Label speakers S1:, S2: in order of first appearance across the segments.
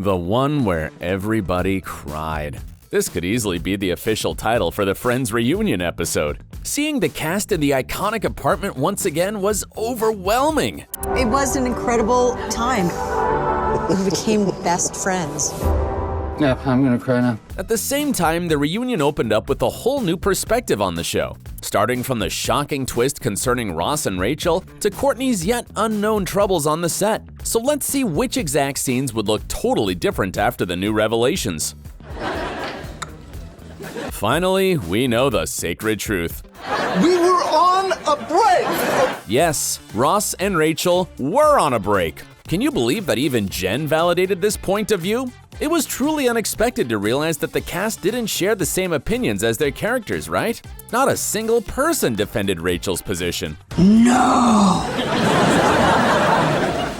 S1: The one where everybody cried. This could easily be the official title for the Friends reunion episode. Seeing the cast in the iconic apartment once again was overwhelming.
S2: It was an incredible time. We became best friends.
S3: Yeah, I'm gonna cry now.
S1: At the same time, the reunion opened up with a whole new perspective on the show. Starting from the shocking twist concerning Ross and Rachel to Courtney's yet unknown troubles on the set. So let's see which exact scenes would look totally different after the new revelations. Finally, we know the sacred truth.
S4: We were on a break!
S1: Yes, Ross and Rachel were on a break. Can you believe that even Jen validated this point of view? It was truly unexpected to realize that the cast didn't share the same opinions as their characters, right? Not a single person defended Rachel's position.
S2: No!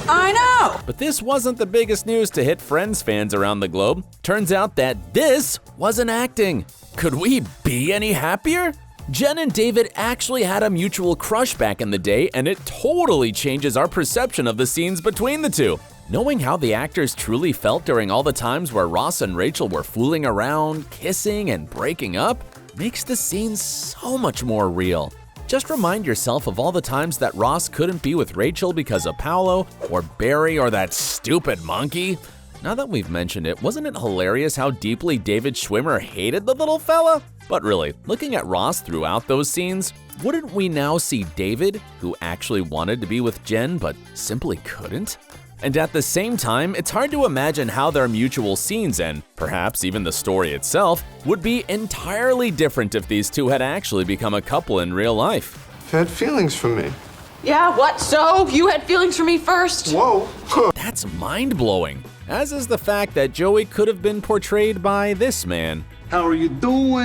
S2: I know!
S1: But this wasn't the biggest news to hit Friends fans around the globe. Turns out that this wasn't acting. Could we be any happier? Jen and David actually had a mutual crush back in the day, and it totally changes our perception of the scenes between the two. Knowing how the actors truly felt during all the times where Ross and Rachel were fooling around, kissing, and breaking up makes the scenes so much more real. Just remind yourself of all the times that Ross couldn't be with Rachel because of Paolo, or Barry, or that stupid monkey. Now that we've mentioned it, wasn't it hilarious how deeply David Schwimmer hated the little fella? But really, looking at Ross throughout those scenes, wouldn't we now see David, who actually wanted to be with Jen but simply couldn't? And at the same time, it's hard to imagine how their mutual scenes and perhaps even the story itself would be entirely different if these two had actually become a couple in real life.
S4: You had feelings for me.
S5: Yeah, what so? You had feelings for me first.
S4: Whoa.
S1: That's mind-blowing, as is the fact that Joey could have been portrayed by this man.
S4: How are you doing?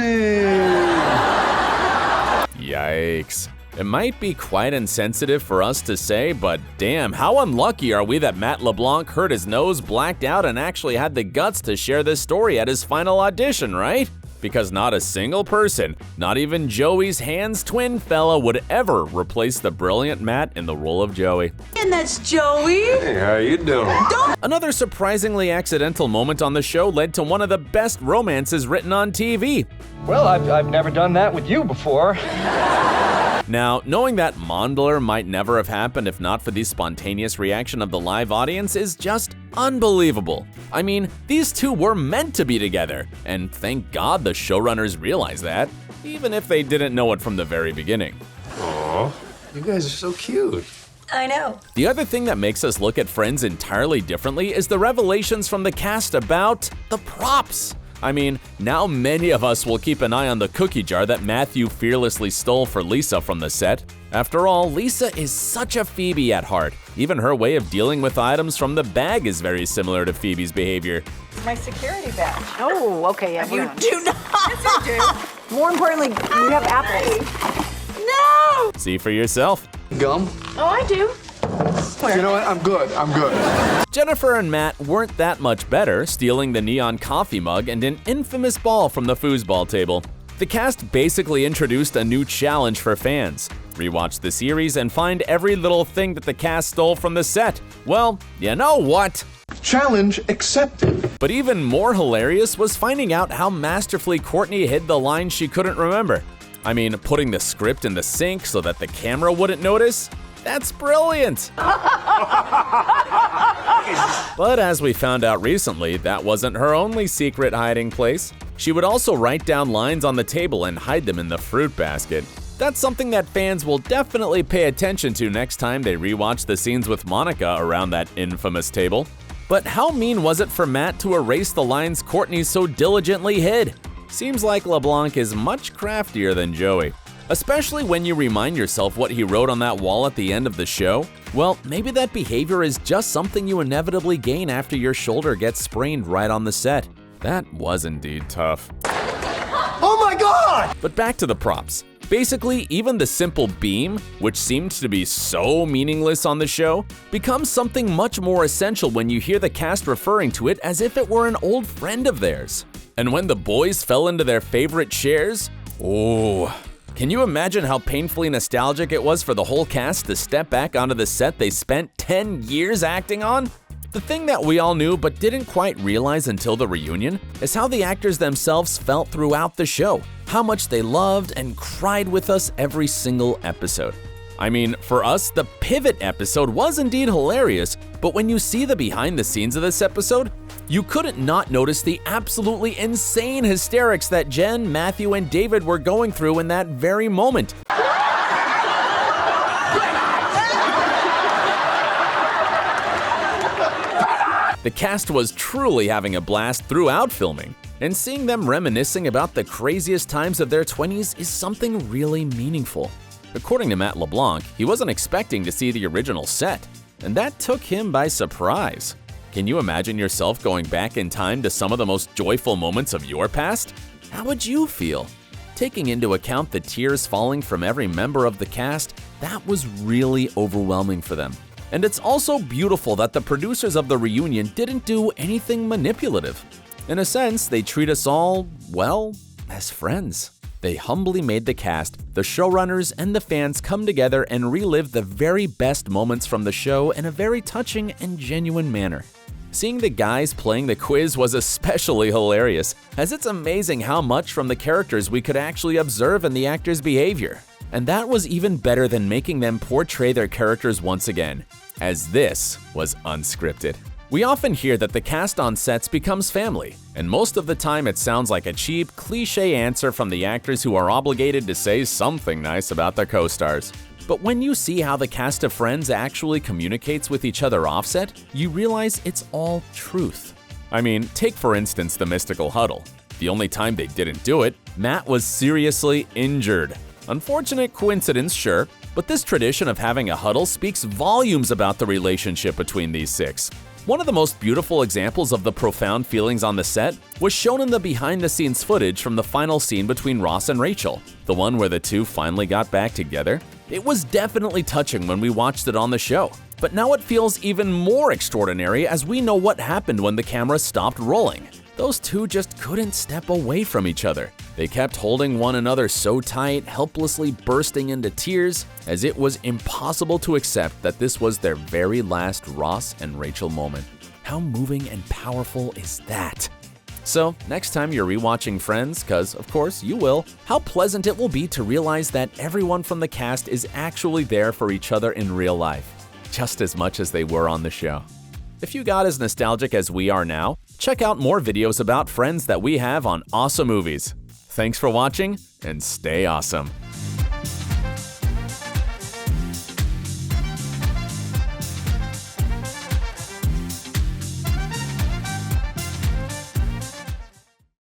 S1: Yikes. It might be quite insensitive for us to say, but damn, how unlucky are we that Matt LeBlanc hurt his nose, blacked out, and actually had the guts to share this story at his final audition, right? Because not a single person, not even Joey's hands twin fella, would ever replace the brilliant Matt in the role of Joey.
S2: And that's Joey.
S4: Hey, how you doing?
S1: Another surprisingly accidental moment on the show led to one of the best romances written on TV.
S3: Well, I've never done that with you before.
S1: Now, knowing that Mondler might never have happened if not for the spontaneous reaction of the live audience is just unbelievable. I mean, these two were meant to be together, and thank God the showrunners realized that, even if they didn't know it from the very beginning.
S4: Aw, you guys are so cute.
S2: I know.
S1: The other thing that makes us look at Friends entirely differently is the revelations from the cast about the props. I mean, now many of us will keep an eye on the cookie jar that Matthew fearlessly stole for Lisa from the set. After all, Lisa is such a Phoebe at heart. Even her way of dealing with items from the bag is very similar to Phoebe's behavior.
S6: My security badge.
S5: Oh, okay, yeah.
S2: You do not.
S6: Yes, I do. More importantly, you have apples.
S2: No!
S1: See for yourself.
S4: Gum?
S5: Oh, I do.
S4: You know what? I'm good.
S1: Jennifer and Matt weren't that much better, stealing the neon coffee mug and an infamous ball from the foosball table. The cast basically introduced a new challenge for fans. Rewatch the series and find every little thing that the cast stole from the set. Well, you know what?
S4: Challenge accepted.
S1: But even more hilarious was finding out how masterfully Courtney hid the lines she couldn't remember. I mean, putting the script in the sink so that the camera wouldn't notice? That's brilliant! But as we found out recently, that wasn't her only secret hiding place. She would also write down lines on the table and hide them in the fruit basket. That's something that fans will definitely pay attention to next time they rewatch the scenes with Monica around that infamous table. But how mean was it for Matt to erase the lines Courtney so diligently hid? Seems like LeBlanc is much craftier than Joey. Especially when you remind yourself what he wrote on that wall at the end of the show. Well, maybe that behavior is just something you inevitably gain after your shoulder gets sprained right on the set. That was indeed tough.
S4: Oh my God!
S1: But back to the props. Basically, even the simple beam, which seemed to be so meaningless on the show, becomes something much more essential when you hear the cast referring to it as if it were an old friend of theirs. And when the boys fell into their favorite chairs, oh. Can you imagine how painfully nostalgic it was for the whole cast to step back onto the set they spent 10 years acting on? The thing that we all knew but didn't quite realize until the reunion is how the actors themselves felt throughout the show, how much they loved and cried with us every single episode. I mean, for us, the pivot episode was indeed hilarious, but when you see the behind the scenes of this episode, you couldn't not notice the absolutely insane hysterics that Jen, Matthew, and David were going through in that very moment. The cast was truly having a blast throughout filming, and seeing them reminiscing about the craziest times of their 20s is something really meaningful. According to Matt Leblanc, he wasn't expecting to see the original set, and that took him by surprise. Can you imagine yourself going back in time to some of the most joyful moments of your past? How would you feel? Taking into account the tears falling from every member of the cast, that was really overwhelming for them. And it's also beautiful that the producers of the reunion didn't do anything manipulative. In a sense, they treat us all, well, as friends. They humbly made the cast, the showrunners, and the fans come together and relive the very best moments from the show in a very touching and genuine manner. Seeing the guys playing the quiz was especially hilarious, as it's amazing how much from the characters we could actually observe in the actors' behavior. And that was even better than making them portray their characters once again, as this was unscripted. We often hear that the cast on sets becomes family, and most of the time it sounds like a cheap, cliché answer from the actors who are obligated to say something nice about their co-stars. But when you see how the cast of Friends actually communicates with each other offset, you realize it's all truth. I mean, take for instance the mystical huddle. The only time they didn't do it, Matt was seriously injured. Unfortunate coincidence, sure, but this tradition of having a huddle speaks volumes about the relationship between these six. One of the most beautiful examples of the profound feelings on the set was shown in the behind-the-scenes footage from the final scene between Ross and Rachel, the one where the two finally got back together. It was definitely touching when we watched it on the show, but now it feels even more extraordinary as we know what happened when the camera stopped rolling. Those two just couldn't step away from each other. They kept holding one another so tight, helplessly bursting into tears, as it was impossible to accept that this was their very last Ross and Rachel moment. How moving and powerful is that? So, next time you're rewatching Friends, cause of course you will, how pleasant it will be to realize that everyone from the cast is actually there for each other in real life, just as much as they were on the show. If you got as nostalgic as we are now, check out more videos about Friends that we have on OSSA Movies. Thanks for watching, and stay awesome.